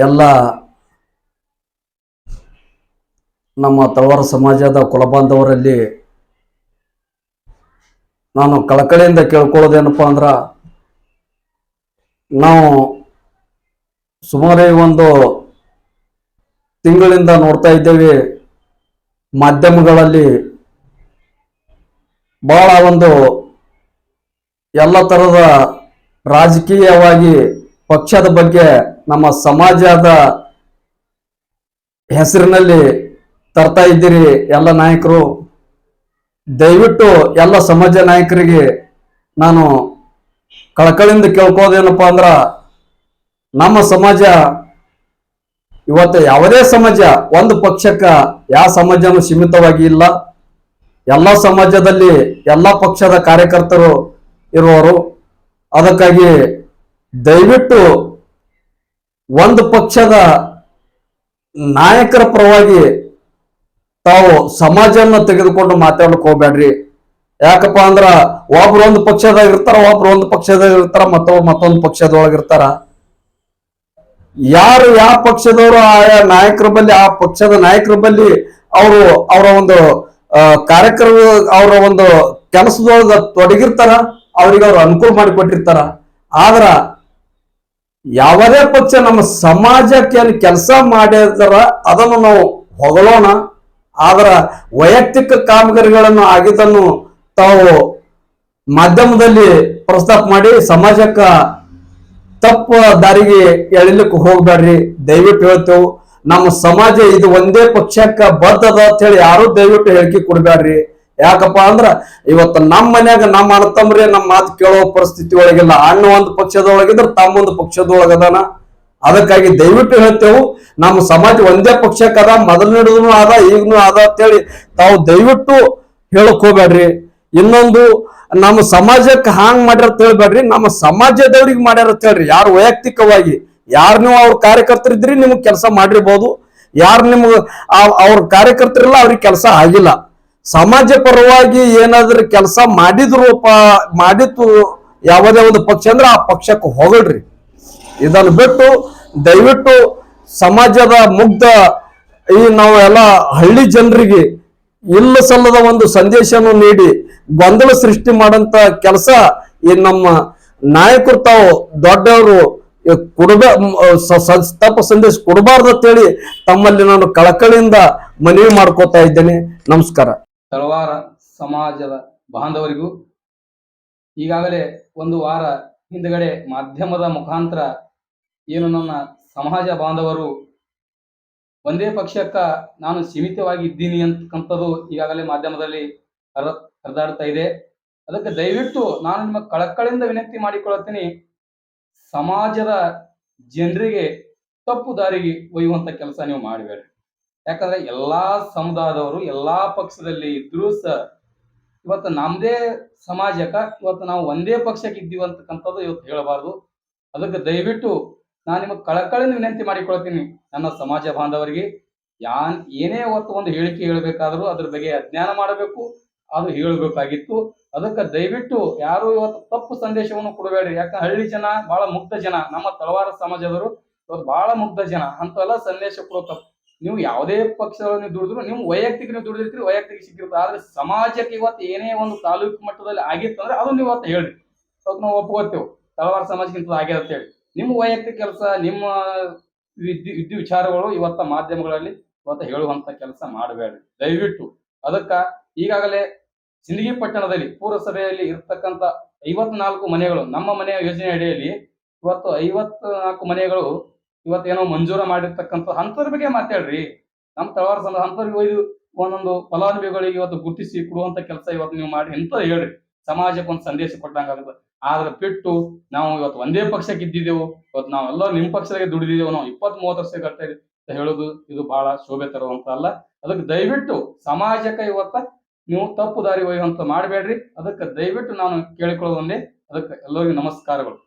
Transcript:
ಎಲ್ಲ ನಮ್ಮ ತಳವಾರ ಸಮಾಜದ ಕುಲಬಾಂಧವರಲ್ಲಿ ನಾನು ಕಳಕಳಿಯಿಂದ ಕೇಳ್ಕೊಳ್ಳೋದೇನಪ್ಪ ಅಂದ್ರೆ, ನಾವು ಸುಮಾರು ಒಂದು ತಿಂಗಳಿಂದ ನೋಡ್ತಾ ಇದ್ದೇವೆ ಮಾಧ್ಯಮಗಳಲ್ಲಿ ಬಹಳ ಒಂದು ಎಲ್ಲ ಥರದ ರಾಜಕೀಯವಾಗಿ ಪಕ್ಷದ ಬಗ್ಗೆ ನಮ್ಮ ಸಮಾಜದ ಹೆಸರಿನಲ್ಲಿ ತರ್ತಾ ಇದ್ದೀರಿ ಎಲ್ಲ ನಾಯಕರು. ದಯವಿಟ್ಟು ಎಲ್ಲ ಸಮಾಜ ನಾಯಕರಿಗೆ ನಾನು ಕಳಕಳಿಯಿಂದ ಕೇಳ್ಕೋದೇನಪ್ಪ ಅಂದ್ರ, ನಮ್ಮ ಸಮಾಜ ಇವತ್ತು ಯಾವುದೇ ಸಮಾಜ ಒಂದು ಪಕ್ಷಕ್ಕ ಯಾವ ಸಮಾಜನೂ ಸೀಮಿತವಾಗಿ ಇಲ್ಲ. ಎಲ್ಲ ಸಮಾಜದಲ್ಲಿ ಎಲ್ಲ ಪಕ್ಷದ ಕಾರ್ಯಕರ್ತರು ಇರುವರು. ಅದಕ್ಕಾಗಿ ದಯವಿಟ್ಟು ಒಂದು ಪಕ್ಷದ ನಾಯಕರ ಪರವಾಗಿ ತಾವು ಸಮಾಜವನ್ನು ತೆಗೆದುಕೊಂಡು ಮಾತಾಡಕ್ ಹೋಗ್ಬೇಡ್ರಿ. ಯಾಕಪ್ಪ ಅಂದ್ರ ಒಬ್ರು ಒಂದು ಪಕ್ಷದಾಗ ಇರ್ತಾರ, ಒಬ್ರು ಒಂದು ಪಕ್ಷದಾಗ ಇರ್ತಾರ, ಮತ್ತೊಂದು ಪಕ್ಷದೊಳಗಿರ್ತಾರ. ಯಾರು ಯಾವ ಪಕ್ಷದವರು ಆಯಾ ನಾಯಕರ ಬಲ್ಲಿ, ಆ ಪಕ್ಷದ ನಾಯಕರ ಬಲ್ಲಿ ಅವರು ಅವರ ಒಂದು ಕಾರ್ಯಕ್ರಮ, ಅವರ ಒಂದು ಕೆಲಸದೊಳಗ ತೊಡಗಿರ್ತಾರ, ಅವ್ರಿಗೆ ಅವ್ರು ಅನುಕೂಲ ಮಾಡಿಕೊಟ್ಟಿರ್ತಾರ. ಆದ್ರ ಯಾವುದೇ ಪಕ್ಷ ನಮ್ಮ ಸಮಾಜಕ್ಕೆ ಕೆಲಸ ಮಾಡಿದ್ರ ಅದನ್ನು ನಾವು ಹೊಗಳೋಣ. ಆದ್ರ ವೈಯಕ್ತಿಕ ಕಾಮಗಾರಿಗಳನ್ನು ಆಗಿದ್ದನ್ನು ತಾವು ಮಾಧ್ಯಮದಲ್ಲಿ ಪ್ರಸ್ತಾಪ ಮಾಡಿ ಸಮಾಜಕ್ಕ ತಪ್ಪು ದಾರಿಗೆ ಎಳಿಲಿಕ್ಕೆ ಹೋಗ್ಬೇಡ್ರಿ. ದಯವಿಟ್ಟು ಹೇಳ್ತೇವೆ, ನಮ್ಮ ಸಮಾಜ ಇದು ಒಂದೇ ಪಕ್ಷಕ್ಕ ಬದ್ಧದ ಅಂತ ಹೇಳಿ ಯಾರು ದಯವಿಟ್ಟು ಹೇಳಿಕೆ ಕೊಡ್ಬೇಡ್ರಿ. ಯಾಕಪ್ಪ ಅಂದ್ರ ಇವತ್ತು ನಮ್ಮ ಮನ್ಯಾಗ ನಮ್ಮ ಅಣ್ಣ ತಮ್ಮರೇ ನಮ್ಮ ಮಾತು ಕೇಳೋ ಪರಿಸ್ಥಿತಿ ಒಳಗಿಲ್ಲ. ಅಣ್ಣ ಒಂದು ಪಕ್ಷದೊಳಗಿದ್ರ ತಮ್ಮ ಒಂದು ಪಕ್ಷದೊಳಗದಾನ. ಅದಕ್ಕಾಗಿ ದಯವಿಟ್ಟು ಹೇಳ್ತೇವೆ, ನಮ್ಮ ಸಮಾಜ ಒಂದೇ ಪಕ್ಷಕ್ಕೆ ಅದ, ಮೊದಲು ಹಿಡಿದ್ರು ಅದ, ಈಗನು ಅದ ಅಂತೇಳಿ ತಾವು ದಯವಿಟ್ಟು ಹೇಳಕ್ ಹೋಗ್ಬೇಡ್ರಿ. ಇನ್ನೊಂದು, ನಮ್ಮ ಸಮಾಜಕ್ಕೆ ಹಾಂಗ್ ಮಾಡ್ಯಾರ ಹೇಳ್ಬೇಡ್ರಿ, ನಮ್ಮ ಸಮಾಜದವ್ರಿಗೆ ಮಾಡ್ಯಾರ ಅಂತ ಹೇಳ್ರಿ. ಯಾರು ವೈಯಕ್ತಿಕವಾಗಿ ಯಾರು ನೀವು ಅವ್ರ ಕಾರ್ಯಕರ್ತರಿದ್ರಿ ನಿಮ್ಗೆ ಕೆಲಸ ಮಾಡಿರ್ಬೋದು, ಯಾರು ನಿಮ್ಗೆ ಅವ್ರ ಕಾರ್ಯಕರ್ತರಿಲ್ಲ ಅವ್ರಿಗೆ ಕೆಲಸ ಆಗಿಲ್ಲ. ಸಮಾಜ ಪರವಾಗಿ ಏನಾದ್ರೂ ಕೆಲಸ ಮಾಡಿತ್ತು ಯಾವುದೇ ಒಂದು ಪಕ್ಷ ಅಂದ್ರೆ ಆ ಪಕ್ಷಕ್ಕೆ ಹೋಗಲ್ರಿ. ಇದನ್ನು ಬಿಟ್ಟು ದಯವಿಟ್ಟು ಸಮಾಜದ ಮುಗ್ಧ ಈ ನಾವು ಎಲ್ಲ ಹಳ್ಳಿ ಜನರಿಗೆ ಇಲ್ಲ ಸಲ್ಲದ ಒಂದು ಸಂದೇಶವನ್ನು ನೀಡಿ ಗೊಂದಲ ಸೃಷ್ಟಿ ಮಾಡಂತ ಕೆಲಸ ಈ ನಮ್ಮ ನಾಯಕರು ತಾವು ದೊಡ್ಡವರು ತಪ್ಪ ಸಂದೇಶ ಕೊಡಬಾರ್ದು ಅಂತೇಳಿ ತಮ್ಮಲ್ಲಿ ನಾನು ಕಳಕಳಿಯಿಂದ ಮನವಿ ಮಾಡ್ಕೋತಾ ಇದ್ದೇನೆ. ನಮಸ್ಕಾರ. ತಳವಾರ ಸಮಾಜದ ಬಾಂಧವರಿಗೂ ಈಗಾಗಲೇ ಒಂದು ವಾರ ಹಿಂದಗಡೆ ಮಾಧ್ಯಮದ ಮುಖಾಂತರ ಏನು ನನ್ನ ಸಮಾಜ ಬಾಂಧವರು ಒಂದೇ ಪಕ್ಷಕ್ಕ ನಾನು ಸೀಮಿತವಾಗಿ ಇದ್ದೀನಿ ಅಂತಕ್ಕಂಥದ್ದು ಈಗಾಗಲೇ ಮಾಧ್ಯಮದಲ್ಲಿ ಹರಿದಾಡ್ತಾ ಇದೆ. ಅದಕ್ಕೆ ದಯವಿಟ್ಟು ನಾನು ನಿಮ್ಮ ಕಳಕಳಿಯಿಂದ ವಿನಂತಿ ಮಾಡಿಕೊಳ್ಳುತ್ತೀನಿ, ಸಮಾಜದ ಜನರಿಗೆ ತಪ್ಪು ದಾರಿಗೆ ಒಯ್ಯುವಂತ ಕೆಲಸ ನೀವು ಮಾಡಬೇಡಿ. ಯಾಕಂದ್ರೆ ಎಲ್ಲಾ ಸಮುದಾಯದವರು ಎಲ್ಲಾ ಪಕ್ಷದಲ್ಲಿ ಇದ್ರೂ ಇವತ್ತು ನಮ್ದೇ ಸಮಾಜಕ್ಕ ಇವತ್ತು ನಾವು ಒಂದೇ ಪಕ್ಷಕ್ಕೆ ಇದ್ದೀವಿ ಅಂತಕ್ಕಂಥದ್ದು ಇವತ್ತು ಹೇಳಬಾರ್ದು. ಅದಕ್ಕೆ ದಯವಿಟ್ಟು ನಾನು ನಿಮಗೆ ಕಳಕಳಿಯಿಂದ ವಿನಂತಿ ಮಾಡಿಕೊಳ್ತೀನಿ, ನನ್ನ ಸಮಾಜ ಬಾಂಧವರಿಗೆ ಏನೇ ಇವತ್ತು ಒಂದು ಹೇಳಿಕೆ ಹೇಳಬೇಕಾದ್ರೂ ಅದ್ರ ಬಗ್ಗೆ ಅಜ್ಞಾನ ಮಾಡಬೇಕು, ಅದು ಹೇಳಬೇಕಾಗಿತ್ತು. ಅದಕ್ಕೆ ದಯವಿಟ್ಟು ಯಾರು ಇವತ್ತು ತಪ್ಪು ಸಂದೇಶವನ್ನು ಕೊಡಬೇಡ್ರಿ. ಯಾಕಂದ್ರೆ ಹಳ್ಳಿ ಜನ ಬಹಳ ಮುಗ್ಧ ಜನ, ನಮ್ಮ ತಳವಾರ ಸಮಾಜದವರು ಇವತ್ತು ಬಹಳ ಮುಗ್ಧ ಜನ. ಅಂತೆಲ್ಲ ಸಂದೇಶ ಕೊಡೋ ತಪ್ಪು. ನೀವು ಯಾವುದೇ ಪಕ್ಷವನ್ನು ದುಡಿದ್ರು ನೀವು ವೈಯಕ್ತಿಕ ನೀವು ದುಡಿದಿರ್ತೀರಿ, ವೈಯಕ್ತಿಕ ಸಿಕ್ಕಿರುತ್ತೆ. ಆದ್ರೆ ಸಮಾಜಕ್ಕೆ ಇವತ್ತು ಏನೇ ಒಂದು ತಾಲೂಕು ಮಟ್ಟದಲ್ಲಿ ಆಗಿತ್ತು ಅಂದ್ರೆ ಅದನ್ನ ನೀವು ಇವತ್ತು ಹೇಳ್ರಿ, ಅದಕ್ಕೆ ನಾವು ಒಪ್ಕೋತೇವೆ. ತಳವಾರ ಸಮಾಜಕ್ಕಿಂತ ಆಗ್ಯದ ಅಂತ ಹೇಳಿ ನಿಮ್ಮ ವೈಯಕ್ತಿಕ ಕೆಲಸ, ನಿಮ್ಮ ವಿಚಾರಗಳು ಇವತ್ತ ಮಾಧ್ಯಮಗಳಲ್ಲಿ ಇವತ್ತು ಹೇಳುವಂತ ಕೆಲಸ ಮಾಡಬೇಡ್ರಿ ದಯವಿಟ್ಟು. ಅದಕ್ಕ ಈಗಾಗಲೇ ಸಿಂದಗಿ ಪಟ್ಟಣದಲ್ಲಿ ಪುರಸಭೆಯಲ್ಲಿ ಇರ್ತಕ್ಕಂಥ 54 ಮನೆಗಳು, ನಮ್ಮ ಮನೆಯ ಯೋಜನೆ ಅಡಿಯಲ್ಲಿ ಇವತ್ತು 54 ಮನೆಗಳು ಇವತ್ತೇನೋ ಮಂಜೂರ ಮಾಡಿರ್ತಕ್ಕಂಥ ಅಂಥವ್ರ ಬಗ್ಗೆ ಮಾತಾಡ್ರಿ. ನಮ್ಮ ತಳವಾರ ಸಮಾಜ ಅಂಥವ್ರಿಗೆ ಒಯ್ದು ಒಂದೊಂದು ಫಲಾನುಭವಿಗಳಿಗೆ ಇವತ್ತು ಗುರುತಿಸಿ ಕೊಡುವಂತ ಕೆಲಸ ಇವತ್ತು ನೀವು ಮಾಡಿ ಎಂತ ಹೇಳ್ರಿ, ಸಮಾಜಕ್ಕೆ ಒಂದು ಸಂದೇಶ ಕೊಟ್ಟಂಗಾಗುತ್ತೆ. ಆದ್ರೆ ಬಿಟ್ಟು ನಾವು ಇವತ್ತು ಒಂದೇ ಪಕ್ಷಕ್ಕೆ ಇದ್ದಿದ್ದೆವು, ಇವತ್ತು ನಾವೆಲ್ಲರೂ ನಿಮ್ಮ ಪಕ್ಷದಾಗೆ ದುಡಿದಿದ್ದೇವೆ, ನಾವು 20-30 ವರ್ಷ ಕಟ್ತಾ ಹೇಳೋದು ಇದು ಬಹಳ ಶೋಭೆ ತರುವಂತ ಅಲ್ಲ. ಅದಕ್ಕೆ ದಯವಿಟ್ಟು ಸಮಾಜಕ್ಕೆ ಇವತ್ತ ನೀವು ತಪ್ಪು ದಾರಿ ಒಯ್ಯುವಂತ ಮಾಡಬೇಡ್ರಿ. ಅದಕ್ಕೆ ದಯವಿಟ್ಟು ನಾನು ಕೇಳಿಕೊಳ್ಳೋದೊಂದೇ. ಅದಕ್ಕೆ ಎಲ್ಲರಿಗೂ ನಮಸ್ಕಾರಗಳು.